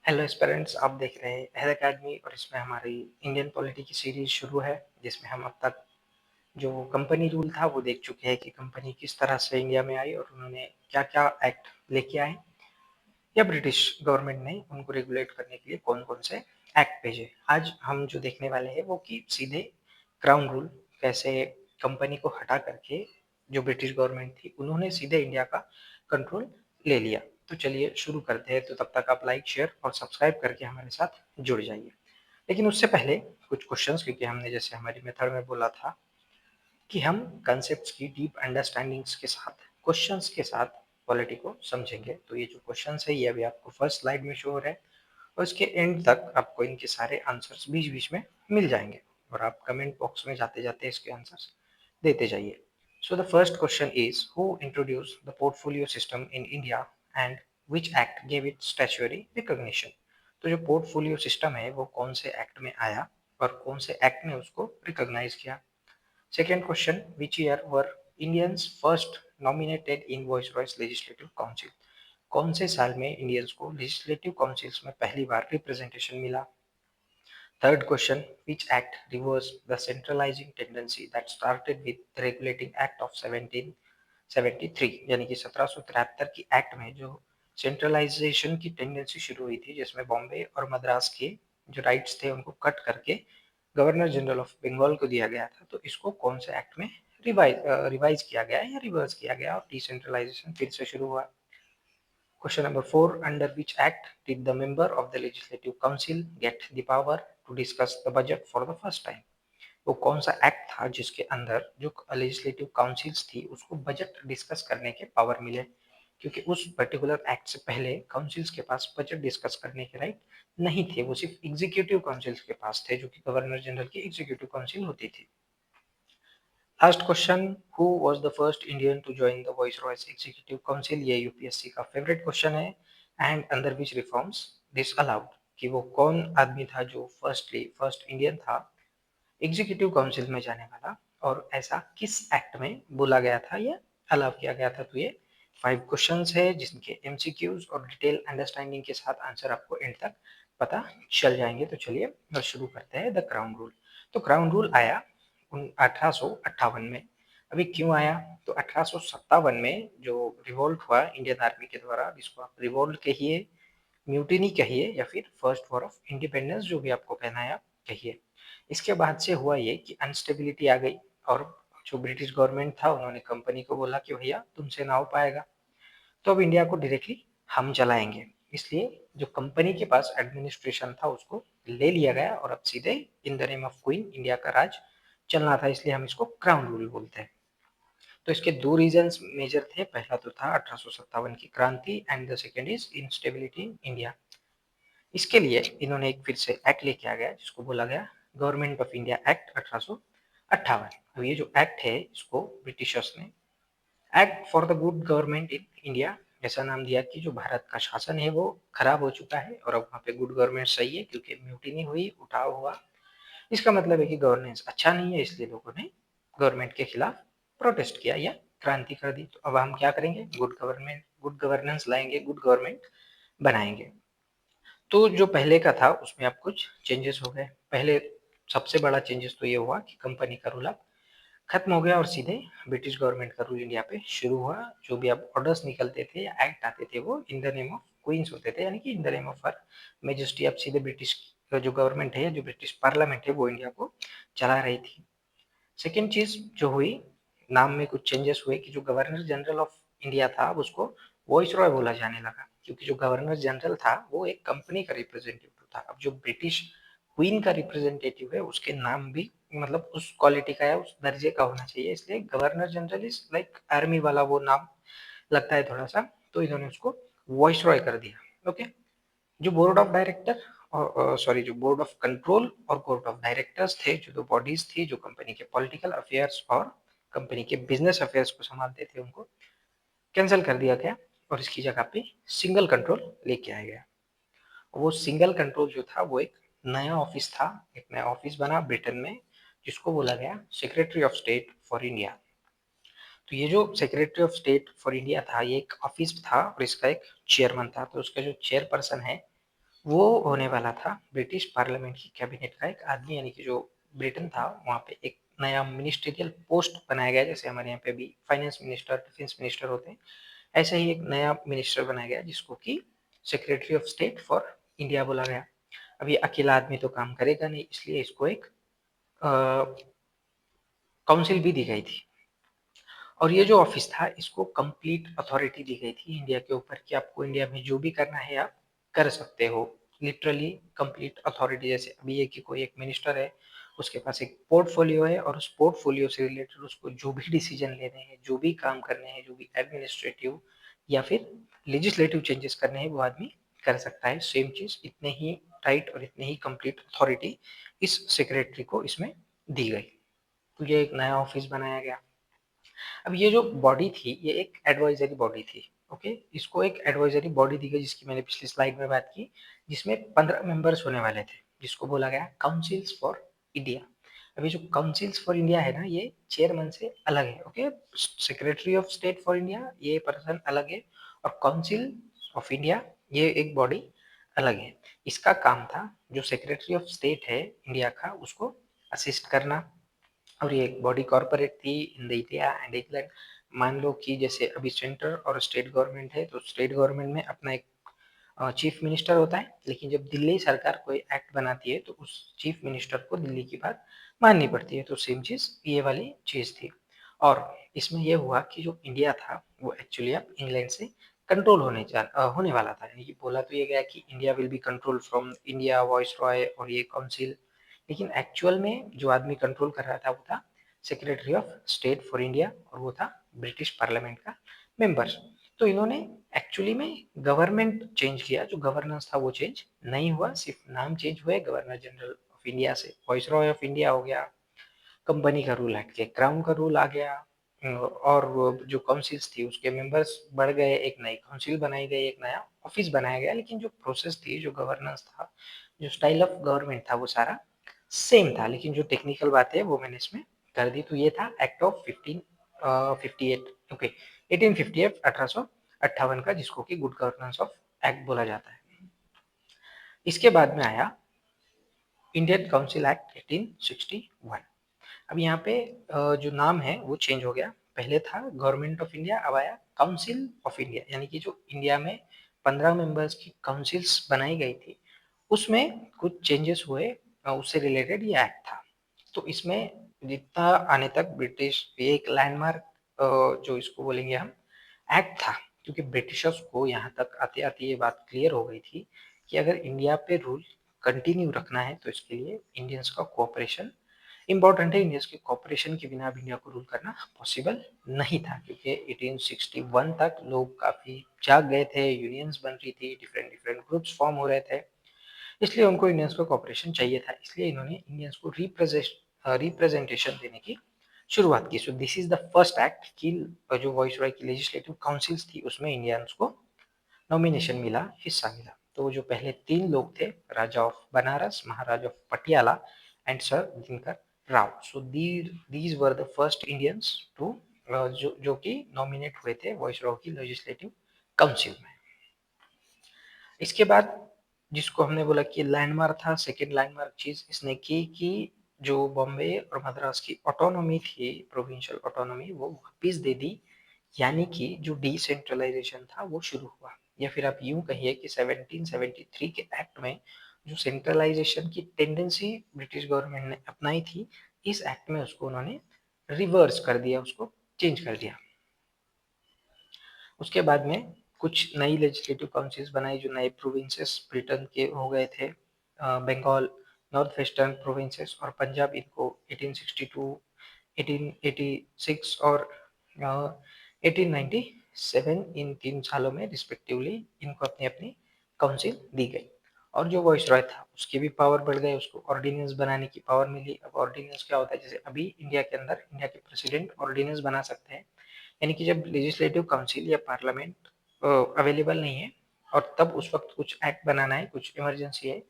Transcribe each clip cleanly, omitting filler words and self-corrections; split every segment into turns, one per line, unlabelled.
Hello aspirants, आप देख रहे हैं अहद अकेडमी और इसमें हमारी इंडियन पॉलिटी की सीरीज शुरू है जिसमें हम अब तक जो कंपनी रूल था वो देख चुके हैं कि कंपनी किस तरह से इंडिया में आई और उन्होंने क्या-क्या एक्ट लेके आए या ब्रिटिश गवर्नमेंट ने उनको रेगुलेट करने के लिए कौन-कौन से एक्ट भेजे। आज हम जो देखने वाले हैं वो कि सीधे क्राउन रूल कैसे कंपनी को हटा करके जो ब्रिटिश गवर्नमेंट थी उन्होंने सीधे इंडिया का कंट्रोल ले लिया। तो चलिए शुरू करते हैं। तो तब तक आप लाइक, शेयर और सब्सक्राइब करके हमारे साथ जुड़ जाइए। लेकिन उससे पहले कुछ क्वेश्चंस, क्योंकि हमने जैसे हमारी मेथड में बोला था कि हम कॉन्सेप्ट्स की डीप अंडरस्टैंडिंग्स के साथ, क्वेश्चंस के साथ पॉलिटी को समझेंगे। तो ये जो क्वेश्चंस है ये अभी आपको फर्स्ट स्लाइड में शो हो रहा है और इसके एंड तक आपको इनके सारे आंसर्स बीच-बीच में मिल जाएंगे और आप कमेंट बॉक्स में जाते-जाते इसके आंसर्स देते जाइए। So the first question is, who introduced the portfolio system in India and which act gave it statutory recognition? तो जो पोर्टफोलियो सिस्टम है वो कौन से एक्ट में आया और कौन से एक्ट ने उसको रिकॉग्नाइज किया? Second question, which year were Indians first nominated in Viceroy's Legislative Council? कौन से साल में इंडियंस को लेजिस्लेटिव काउंसिल्स में पहली बार रिप्रेजेंटेशन मिला? Third question, which act reversed the centralizing tendency that started with the Regulating Act of 1773? यानी कि 1773 की एक्ट में जो सेंट्रलाइजेशन की टेंडेंसी शुरू हुई थी जिसमें बॉम्बे और मद्रास के जो राइट्स थे उनको कट करके गवर्नर जनरल ऑफ बंगाल को दिया गया था, तो इसको कौन से एक्ट में रिवाइज किया गया या रिवर्स किया गया और डिसेंट्रलाइजेशन फिर से शुरू हुआ? Question number 4, under which act did the member of the Legislative Council get the power to discuss the budget for the first time? वो कौन सा एक्ट था जिसके अंदर जो लेजिस्लेटिव काउंसिल्स थी उसको बजट डिस्कस करने के पावर मिले, क्योंकि उस पर्टिकुलर एक्ट से पहले काउंसिल्स के पास बजट डिस्कस करने के राइट नहीं थे, वो सिर्फ एग्जीक्यूटिव काउंसिल्स के पास थे जो कि गवर्नर जनरल की एग्जीक्यूटिव काउंसिल होती थी। Last question, who was the first Indian to join the viceroy's executive council? ये यूपीएससी का फेवरेट क्वेश्चन है। And under which reforms this allowed, कि वो कौन आदमी था जो फर्स्ट इंडियन था एग्जीक्यूटिव काउंसिल में जाने वाला और ऐसा किस एक्ट में बोला गया था या अलाउ किया गया था? तो ये 5 क्वेश्चंस है जिनके एमसीक्यूज और डिटेल अंडरस्टैंडिंग के साथ आंसर आपको एंड तक पता चल जाएंगे। तो चलिए शुरू करते हैं द क्राउन रूल। तो क्राउन रूल आया 1858 में। अभी क्यों आया? तो 1857 में जो रिवोल्ट हुआ इंडियन आर्मी के द्वारा, जिसको आप रिवोल्ट कहिए, म्यूटिनी कहिए या फिर फर्स्ट वॉर ऑफ इंडिपेंडेंस, जो भी आपको कहना है आप कहिए। इसके बाद से हुआ ये कि अनस्टेबिलिटी आ गई और जो ब्रिटिश गवर्नमेंट था उन्होंने कंपनी को बोला कि भैया तुमसे ना हो पाएगा, तो अब इंडिया को डायरेक्टली हम चलाएंगे। इसलिए जो कंपनी के पास एडमिनिस्ट्रेशन था उसको ले लिया गया और अब सीधे इन the name of queen India का राज चलना था, इसलिए हम इसको क्राउन रूल बोलते हैं। तो इसके दो रीजंस मेजर थे। पहला तो था 1857 की क्रांति and the second is instability in India. इसके लिए इन्होंने एक फिर से एक्ट लेके आ गया जिसको बोला गया गवर्नमेंट ऑफ इंडिया एक्ट 1858। अब ये जो एक्ट है इसको ब्रिटिशर्स ने act for the good government in India ऐसा नाम दिया कि जो भारत का शासन है वो खराब हो चुका है और अब वहाँ पे गुड गवर्नमेंट सही है, क्योंकि म्यूटिनी हुई, उठाव हुआ। इसका मतलब है कि गवर्नेंस अच्छा नहीं है, इसलिए लोगों ने गवर्नमेंट के खिलाफ प्रोटेस्ट किया या क्रांति कर दी। तो अब हम क्या करेंगे? गुड गवर्नेंस लाएंगे, गुड गवर्नमेंट बनाएंगे। तो जो पहले का था उसमें अब कुछ चेंजेस हो गए। पहले सबसे बड़ा चेंजेस तो ये हुआ कि कंपनी का रूल अब खत्म हो गया और सीधे ब्रिटिश गवर्नमेंट का रूल इंडिया पे शुरू हुआ। जो भी अब ऑर्डर्स निकलते थे या एक्ट आते थे वो in the name of queens होते थे, यानी कि in the name of her majesty. अब सीधे ब्रिटिश जो गवर्नमेंट है या जो ब्रिटिश पार्लियामेंट है वो इंडिया को चला रही थी। सेकेंड चीज जो हुई, नाम में कुछ चेंजेस हुए कि जो गवर्नर जनरल ऑफ इंडिया था अब उसको वॉइसरॉय बोला जाने लगा, क्योंकि जो गवर्नर जनरल था वो एक कंपनी का रिप्रेजेंटेटिव था। अब जो ब्रिटिश क्वीन का रिप्रेजेंटेटिव है उसके नाम भी मतलब उस क्वालिटी का या उस दर्जे का होना चाहिए, इसलिए governor general is like army वाला वो नाम लगता है थोड़ा सा, तो इन्होंने उसको वॉइसरॉय कर दिया। ओके। जो बोर्ड ऑफ डायरेक्टर और सॉरी जो बोर्ड ऑफ कंट्रोल और बोर्ड ऑफ डायरेक्टर्स थे, जो दो बॉडीज थी जो कंपनी के पॉलिटिकल अफेयर्स और कंपनी के बिजनेस अफेयर्स को संभालते थे, उनको कैंसिल कर दिया गया और इसकी जगह पे सिंगल कंट्रोल लेके आया गया। वो सिंगल कंट्रोल जो था वो एक नया ऑफिस था, एक नया ऑफिस बना ब्रिटेन में जिसको बोला गया secretary of state for India. तो ये जो secretary of state for India था ये एक ऑफिस था और इसका एक चेयरमैन था। तो उसका जो चेयरपर्सन है वो होने वाला था ब्रिटिश पार्लियामेंट की कैबिनेट का एक आदमी, यानी कि जो ब्रिटेन था वहाँ पे एक नया मिनिस्ट्रियल पोस्ट बनाया गया, जैसे हमारे यहाँ पे भी फाइनेंस मिनिस्टर, डिफेंस मिनिस्टर होते हैं, ऐसे ही एक नया मिनिस्टर बनाया गया जिसको कि secretary of state for India बोला गया। अब ये अकेला आदमी तो काम करेगा नहीं, इसलिए इसको एक काउंसिल भी दी गई थी। और ये जो ऑफिस था इसको कंप्लीट अथॉरिटी दी गई थी इंडिया के ऊपर कि आपको इंडिया में जो भी करना है आप कर सकते हो। लिटरली कंप्लीट अथॉरिटी, जैसे अभी है कि कोई एक मिनिस्टर है, उसके पास एक पोर्टफोलियो है और उस पोर्टफोलियो से रिलेटेड उसको जो भी डिसीजन लेने हैं, जो भी काम करने हैं, जो भी एडमिनिस्ट्रेटिव या फिर लेजिस्लेटिव चेंजेस करने हैं, वो आदमी कर सकता है। सेम चीज इतने ही टाइट और इतने ही कंप्लीट अथॉरिटी इस सेक्रेटरी को इसमें दी गई। तो ये एक नया ऑफिस बनाया गया। अब ये जो बॉडी थी ये एक एडवाइजरी बॉडी थी। ओके, इसको एक एडवाइजरी बॉडी दी गई जिसकी मैंने पिछली स्लाइड में बात की, जिसमें 15 मेंबर्स होने वाले थे, जिसको बोला गया काउंसिल्स फॉर इंडिया। अभी जो काउंसिल्स फॉर इंडिया है ना, ये चेयरमैन से अलग है। Okay, secretary of state for India ये पर्सन अलग है, और काउंसिल ऑफ इंडिया ये एक बॉडी अलग है। इसका काम था जो सेक्रेटरी ऑफ स्टेट है इंडिया का उसको असिस्ट करना। और ये एक बॉडी कॉर्पोरेट थी in the India and England. मान लो कि जैसे अभी सेंटर और स्टेट गवर्नमेंट है, तो स्टेट गवर्नमेंट में अपना एक चीफ मिनिस्टर होता है, लेकिन जब दिल्ली सरकार कोई एक्ट बनाती है तो उस चीफ मिनिस्टर को दिल्ली की बात माननी पड़ती है। तो सेम चीज ये वाली चीज थी। और इसमें यह हुआ कि जो इंडिया था वो एक्चुअली अब इंग्लैंड से कंट्रोल होने वाला था, यानी कि बोला तो ये गया कि India will be control from India voice Roy और ये काउंसिल, लेकिन एक्चुअल में जो आदमी कंट्रोल कर रहा था वो था secretary of state for India, और वो था ब्रिटिश पार्लियामेंट का मेंबर। तो इन्होंने एक्चुअली में गवर्नमेंट चेंज किया, जो गवर्नेंस था वो चेंज नहीं हुआ, सिर्फ नाम चेंज हुए गवर्नर जनरल ऑफ इंडिया से वॉइस रॉय ऑफ इंडिया हो गया। कंपनी का रूल हट के क्राउन का रूल आ गया। और वो जो काउंसिल्स थी उसके मेंबर्स बढ़ गए, एक नई काउंसिल बनाई गई, एक नया ऑफिस बनाया गया, लेकिन जो प्रोसेस थी, जो गवर्नेंस था, जो स्टाइल ऑफ गवर्नमेंट था वो सारा सेम था। लेकिन जो टेक्निकल बात है वो मैंने इसमें कर दी। तो ये था एक्ट ऑफ 1558, ओके 1858, 1858 का, जिसको कि गुड गवर्नेंस ऑफ एक्ट बोला जाता है। इसके बाद में आया इंडियन काउंसिल एक्ट 1861। अब यहाँ पे जो नाम है वो चेंज हो गया। पहले था गवर्नमेंट ऑफ इंडिया, अब आया काउंसिल ऑफ इंडिया, यानी कि जो इंडिया में 15 मेंबर्स की काउंसिल्स बनाई गई थी उसमें कुछ चेंजेस हुए। उससे रिलेटेड ये एक्ट था। तो इसमें जितना आने तक ब्रिटिश, ये एक लैंडमार्क जो इसको बोलेंगे हम एक्ट था, क्योंकि ब्रिटिशर्स को यहाँ तक आते आते ये बात क्लियर हो गई थी कि अगर इंडिया पे रूल कंटिन्यू रखना है तो इसके लिए इंडियंस का कोऑपरेशन इम्पोर्टेंट है। इंडियंस के कोऑपरेशन के बिना अब इंडिया को रूल करना पॉसिबल नहीं था, क्योंकि 1861 तक लोग काफी जाग गए थे, यूनियंस बन रही थी, डिफरेंट डिफरेंट ग्रुप्स फॉर्म हो रहे थे, इसलिए उनको इंडियंस को कोऑपरेशन चाहिए था। इसलिए इन्होंने इंडियंस को रिप्रेजेंटेशन देने की शुरुआत की। So this is the first act कि जो वॉइस रॉय की लेजिस्लेटिव काउंसिल्स थी उसमें इंडियंस को नॉमिनेशन मिला, हिस्सा मिला। तो जो पहले 3 लोग थे, Raja of Banaras, Maharaja of Patiala and sir Dinkar Rao, so these were the first Indians to जो कि नॉमिनेट हुए थे वॉइस रॉय की लेजिस्लेटिव काउंसिल में। इसके बाद जिसको हमने बोला कि लैंडमार्क था, सेकेंड लैंडमार्क चीज इसने की कि जो बॉम्बे और मद्रास की ऑटोनॉमी थी, प्रोविंशियल ऑटोनॉमी, वो वापिस दे दी, यानी कि जो डिसेंट्रलाइजेशन था वो शुरू हुआ। या फिर आप यूं कहिए कि 1773 के एक्ट में जो सेंट्रलाइजेशन की टेंडेंसी ब्रिटिश गवर्नमेंट ने अपनाई थी, इस एक्ट में उसको उन्होंने रिवर्स कर दिया, उसको चेंज कर दिया। उसके बाद में कुछ नई लेजिस्लेटिव काउंसिल्स बनाई, जो नए प्रोविंसेस ब्रिटेन के हो गए थे। बंगाल, नॉर्थ वेस्टर्न प्रोविंसेस और पंजाब, इनको 1862, 1886 और 1897, इन 3 सालों में रिस्पेक्टिवली इनको अपनी अपनी काउंसिल दी गई। और जो वॉइस रॉय था उसकी भी पावर बढ़ गई, उसको ऑर्डिनेंस बनाने की पावर मिली। अब ऑर्डिनेंस क्या होता है, जैसे अभी इंडिया के अंदर इंडिया के प्रेसिडेंट ऑर्डिनेंस बना सकते हैं, यानी कि जब लेजिस्लेटिव काउंसिल या पार्लियामेंट अवेलेबल नहीं है और तब उस वक्त कुछ एक्ट बनाना है, कुछ इमरजेंसी है,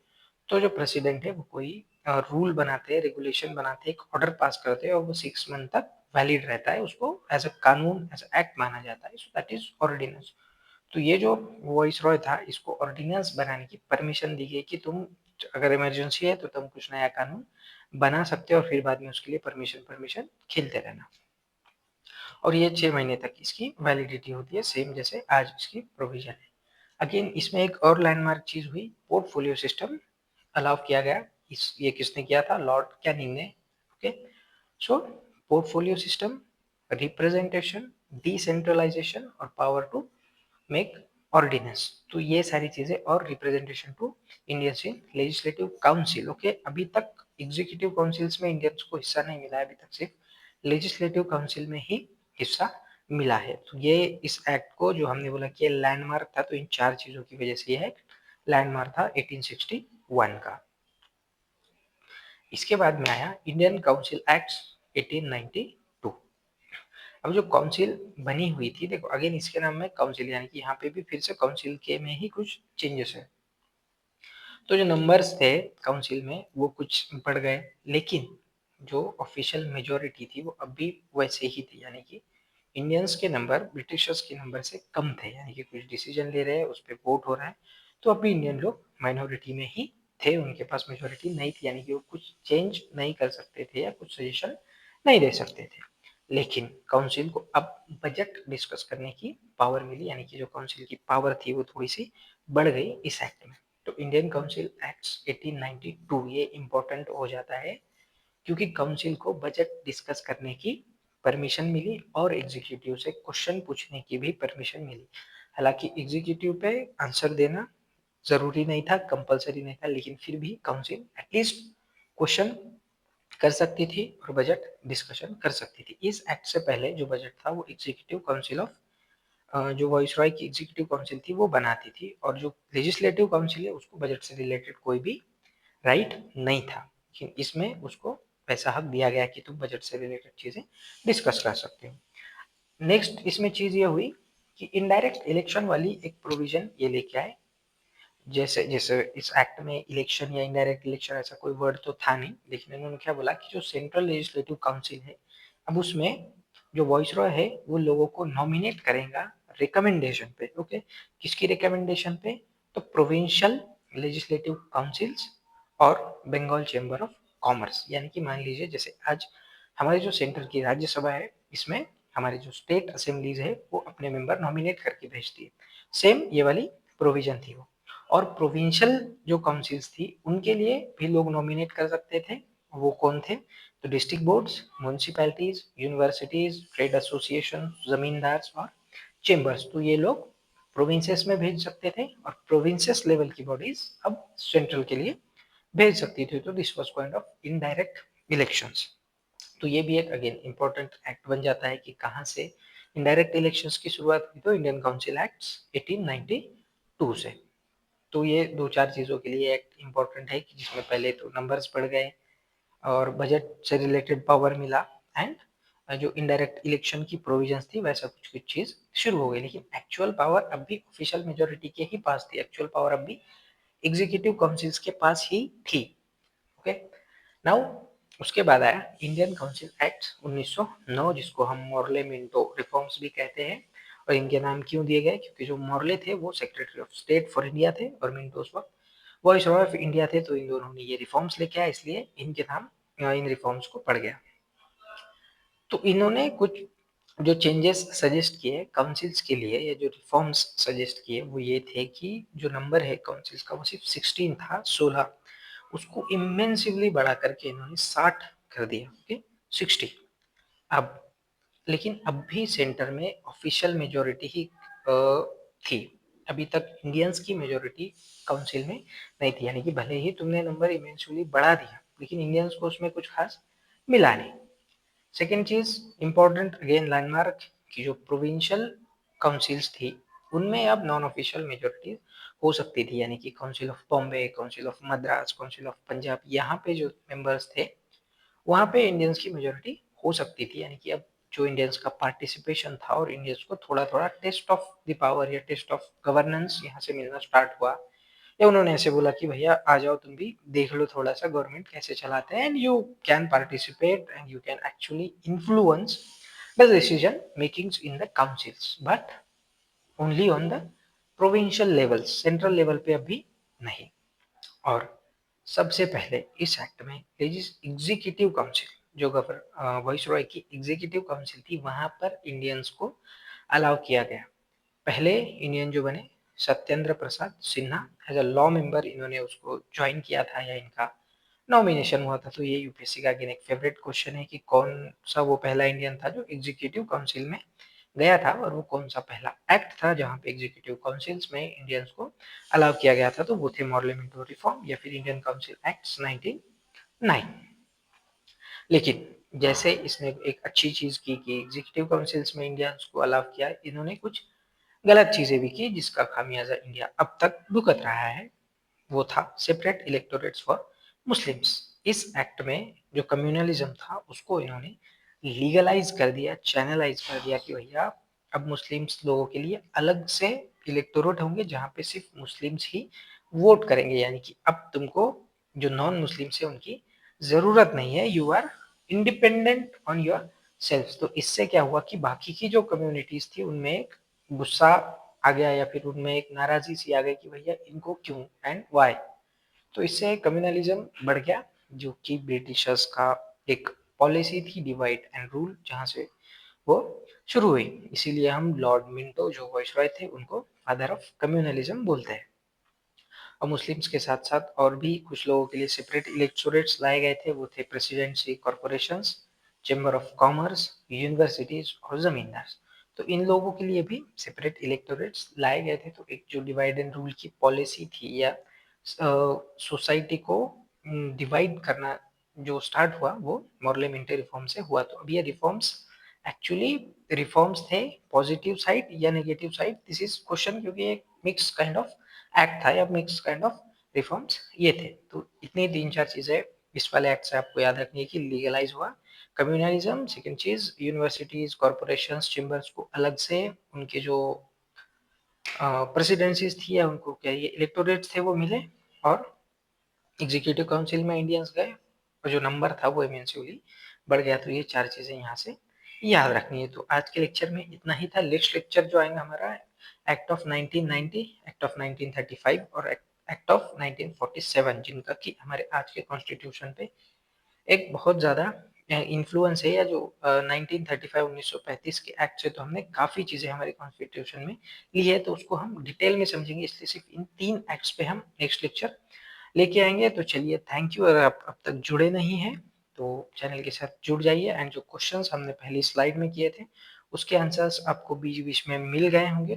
तो जो प्रेसिडेंट है वो कोई रूल बनाते हैं, रेगुलेशन बनाते हैं, एक ऑर्डर पास करते हैं, और वो 6 मंथ तक वैलिड रहता है, उसको एज अ कानून, एज अ एक्ट माना जाता है। So that is ordinance. तो ये जो वॉइसरॉय था, इसको ऑर्डिनेंस बनाने की परमिशन दी गई कि तुम अगर इमरजेंसी है तो तुम कुछ नया कानून बना सकते हो और फिर बाद में उसके लिए परमिशन परमिशन खेलते रहना। और ये 6 महीने तक इसकी वैलिडिटी होती है, सेम जैसे आज इसकी प्रोविजन है। अगेन इसमें एक और लैंडमार्क चीज हुई, पोर्टफोलियो सिस्टम अलाउ किया गया। ये किसने किया था? लॉर्ड कैनिंग ने। Okay, so portfolio system, representation, decentralisation और पावर टू मेक ऑर्डिनेंस, तो ये सारी चीजें, और representation to Indian legislative council. Okay, अभी तक एग्जीक्यूटिव काउंसिल्स में इंडियंस को हिस्सा नहीं मिला है, अभी तक सिर्फ लेजिस्लेटिव काउंसिल में ही हिस्सा मिला है। तो ये इस एक्ट को जो हमने बोला कि लैंडमार्क था, तो इन 4 चीजों की वजह से यह लैंडमार्क था 1861 का। इसके बाद में आया इंडियन काउंसिल एक्ट 1892। अब जो काउंसिल बनी हुई थी, देखो अगेन इसके नाम में काउंसिल, यानी कि यहाँ पे भी फिर से काउंसिल के में ही कुछ चेंजेस है। तो जो नंबर्स थे काउंसिल में वो कुछ बढ़ गए, लेकिन जो ऑफिशियल मेजोरिटी थी वो अब भी वैसे ही थी, यानी कि इंडियंस के नंबर ब्रिटिशर्स के नंबर से कम थे, यानी कि कुछ डिसीजन ले रहे हैं उस पर वोट हो रहा है, तो अब भी इंडियन लोग माइनॉरिटी में ही थे, उनके पास मेजोरिटी नहीं थी, यानी कि वो कुछ चेंज नहीं कर सकते थे या कुछ सजेशन नहीं दे सकते थे। लेकिन काउंसिल को अब बजट डिस्कस करने की पावर मिली, यानी कि जो काउंसिल की पावर थी वो थोड़ी सी बढ़ गई इस एक्ट में। तो इंडियन काउंसिल एक्ट 1892 ये इम्पोर्टेंट हो जाता है क्योंकि काउंसिल को बजट डिस्कस करने की परमिशन मिली और एग्जीक्यूटिव से क्वेश्चन पूछने की भी परमिशन मिली। हालांकि एग्जीक्यूटिव पे आंसर देना जरूरी नहीं था, कंपलसरी नहीं था, लेकिन फिर भी काउंसिल एटलीस्ट क्वेश्चन कर सकती थी और बजट डिस्कशन कर सकती थी। इस एक्ट से पहले जो बजट था वो एग्जीक्यूटिव काउंसिल ऑफ जो वॉइसरॉय की एग्जीक्यूटिव काउंसिल थी वो बनाती थी, और जो लेजिस्लेटिव काउंसिल है उसको बजट से रिलेटेड कोई भी राइट नहीं था, लेकिन इसमें उसको वैसा हक दिया गया कि तुम बजट से रिलेटेड चीजें डिस्कस कर सकते हो। नेक्स्ट इसमें चीज ये हुई कि इनडायरेक्ट इलेक्शन वाली एक प्रोविजन ये लेके आए। जैसे जैसे इस एक्ट में इलेक्शन या इनडायरेक्ट इलेक्शन ऐसा कोई वर्ड तो था नहीं, लेकिन इन्होंने क्या बोला कि जो सेंट्रल लेजिस्लेटिव काउंसिल है, अब उसमें जो वॉइसरॉय है वो लोगों को नॉमिनेट करेगा रिकमेंडेशन पे। ओके, किसकी रिकमेंडेशन पे? तो प्रोविंशियल लेजिस्लेटिव काउंसिल्स और बंगाल चैम्बर ऑफ कॉमर्स। यानी कि मान लीजिए जैसे आज हमारे जो सेंटर की राज्यसभा है, इसमें हमारी जो स्टेट असेंबलीज है वो अपने मेंबर नॉमिनेट करके भेजती है, सेम ये वाली प्रोविजन थी वो। और प्रोविंशियल जो काउंसिल्स थी उनके लिए भी लोग नॉमिनेट कर सकते थे। वो कौन थे? तो district boards, municipalities, universities, trade association, जमींदार और चेंबर्स, तो ये लोग प्रोविंसेस में भेज सकते थे, और प्रोविंसेस लेवल की बॉडीज अब सेंट्रल के लिए भेज सकती थी। तो this was kind of indirect elections. तो ये भी एक अगेन इंपॉर्टेंट एक्ट बन जाता है कि कहाँ से इनडायरेक्ट इलेक्शंस की शुरुआत हुई, तो इंडियन काउंसिल एक्ट 1892 से। तो ये 2-4 चीज़ों के लिए एक्ट इम्पोर्टेंट है कि जिसमें पहले तो नंबर्स बढ़ गए और बजट से रिलेटेड पावर मिला, एंड जो इनडायरेक्ट इलेक्शन की प्रोविजंस थी वैसा कुछ कुछ चीज़ शुरू हो गई, लेकिन एक्चुअल पावर अब भी ऑफिशियल मेजोरिटी के ही पास थी, एक्चुअल पावर अब भी एग्जीक्यूटिव काउंसिल्स के पास ही थी। ओके, नाउ उसके बाद आया इंडियन काउंसिल एक्ट 1909, जिसको हम मॉर्ले मिंटो रिफॉर्म्स भी कहते हैं। और इनके नाम क्यों दिए गए? क्योंकि जो मॉर्ले थे वो secretary of state for India थे और मिंटो उस वक्त वॉइसरॉय ऑफ इंडिया थे, तो इन दोनों ने ये रिफॉर्म्स लेके आए, इसलिए इनके नाम इन रिफॉर्म्स को पड़ गया। तो इन्होंने कुछ जो चेंजेस सजेस्ट किए काउंसिल्स के लिए, या जो रिफॉर्म्स सजेस्ट किए वो ये थे कि जो नंबर है काउंसिल्स का वो सिर्फ 16 था, 16, उसको इमेंसिवली बढ़ा करके इन्होंने 60 कर दिया। ओके, 60। अब लेकिन अब भी सेंटर में ऑफिशियल मेजोरिटी ही थी, अभी तक इंडियंस की मेजोरिटी काउंसिल में नहीं थी, यानी कि भले ही तुमने नंबर इमेंसिवली बढ़ा दिया लेकिन इंडियंस को उसमें कुछ खास मिला नहीं। सेकेंड चीज इंपॉर्टेंट अगेन लैंडमार्क की जो प्रोविंशियल काउंसिल्स थी उनमें अब नॉन ऑफिशियल मेजोरिटी हो सकती थी, यानी कि council of Bombay, council of Madras, council of Punjab, यहाँ पे जो मेंबर्स थे वहाँ पे इंडियंस की मेजोरिटी हो सकती थी। यानी कि अब जो इंडियंस का पार्टिसिपेशन था और इंडियंस को थोड़ा थोड़ा टेस्ट ऑफ द पावर या टेस्ट ऑफ गवर्नेंस यहाँ से मिलना स्टार्ट हुआ, या उन्होंने ऐसे बोला कि भैया आ जाओ तुम भी देख लो थोड़ा सा गवर्नमेंट कैसे चलाते हैं, and you can participate and you can actually influence the decision makings in the councils, but only on the provincial level, central level पे अभी नहीं। और सबसे पहले इस एक्ट में एग्जीक्यूटिव काउंसिल, जो वाइसरॉय की एग्जीक्यूटिव काउंसिल थी, वहां पर इंडियंस को अलाउ किया गया। पहले इंडियन जो बने Satyendra Prasad Sinha, as a law member इन्होंने उसको ज्वाइन किया था या इनका नॉमिनेशन हुआ था। तो ये यूपीएससी का अगेन एक फेवरेट क्वेश्चन है कि कौन सा वो पहला इंडियन था जो एग्जीक्यूटिव काउंसिल में गया था, और वो कौन सा पहला एक्ट था जहां पे एग्जीक्यूटिव काउंसिल्स में इंडियंस को अलाउ किया गया था। तो वो थे मॉर्लेमेंटो रिफॉर्म या फिर इंडियन काउंसिल एक्ट 1909। लेकिन जैसे इसने एक अच्छी चीज की कि एग्जीक्यूटिव काउंसिल्स में इंडियंस को अलाउ किया, इन्होंने कुछ गलत चीजें भी की जिसका खामियाजा इंडिया अब तक भुगत रहा है। वो था सेपरेट इलेक्टोरेट्स फॉर मुस्लिम्स। इस एक्ट में जो कम्युनलिज्म था उसको इन्होंने लीगलाइज कर दिया, चैनलाइज कर दिया कि भैया अब मुस्लिम्स लोगों के लिए अलग से इलेक्टोरेट होंगे जहाँ पे सिर्फ मुस्लिम्स ही वोट करेंगे, यानी कि अब तुमको जो नॉन मुस्लिम्स है उनकी जरूरत नहीं है, you are independent on yourself. तो इससे क्या हुआ कि बाकी की जो कम्युनिटीज थी उनमें एक गुस्सा आ गया या फिर उनमें एक नाराजी सी आ गई कि भैया इनको क्यों एंड वाई। तो इससे कम्युनलिज्म बढ़ गया, जो कि ब्रिटिशर्स का एक पॉलिसी थी डिवाइड एंड रूल, जहां से वो शुरू हुई। इसीलिए हम लॉर्ड मिंटो जो वाइसरॉय थे उनको फादर ऑफ कम्युनलिज्म बोलते हैं। और मुस्लिम्स के साथ साथ और भी कुछ लोगों के लिए सेपरेट इलेक्टोरेट्स लाए गए थे। वो थे presidency corporations, chamber of commerce, universities और जमींदार। तो इन लोगों के लिए भी सेपरेट इलेक्टोरेट्स लाए गए थे। तो एक जो डिवाइड एंड रूल की पॉलिसी थी या सोसाइटी को डिवाइड करना जो स्टार्ट हुआ वो मॉर्लेमेंटरी रिफॉर्म से हुआ। तो अब ये रिफॉर्म्स एक्चुअली रिफॉर्म्स थे पॉजिटिव साइड या negative side, this is question, क्योंकि एक मिक्स काइंड ऑफ एक्ट था या मिक्स काइंड ऑफ रिफॉर्म्स ये थे। तो इतनी तीन चार चीजें इस वाले एक्ट से आपको याद रखनी है कि लीगलाइज हुआ कम्युनलिज्म, सेकंड चीज यूनिवर्सिटीज कॉरपोरेशंस चेंबर्स को अलग से उनके जो प्रेसिडेंसीज थी या उनको क्या ये इलेक्टोरेट थे वो मिले, और एग्जीक्यूटिव काउंसिल में इंडियंस गए और जो नंबर था वो इमेंसिवली बढ़ गया। तो ये चार चीजें यहाँ से याद रखनी है। तो आज के लेक्चर में इतना ही था। नेक्स्ट लेक्चर जो आएगा हमारा एक्ट ऑफ 1990, एक्ट ऑफ 1935 और एक्ट ऑफ 1947, जिनका कि हमारे आज के कॉन्स्टिट्यूशन पे एक बहुत ज्यादा इन्फ्लुएंस है। या जो 1935 1935 के एक्ट से तो हमने काफी चीजें हमारे कॉन्स्टिट्यूशन में ली है, तो उसको हम डिटेल में समझेंगे। इसलिए सिर्फ इन तीन एक्ट्स पे हम नेक्स्ट लेक्चर लेके आएंगे। तो चलिए थैंक यू। अगर आप अब तक जुड़े नहीं हैं तो चैनल के साथ जुड़ जाइए, एंड जो क्वेश्चंस हमने पहली स्लाइड में किए थे उसके आंसर्स आपको बीच बीच में मिल गए होंगे।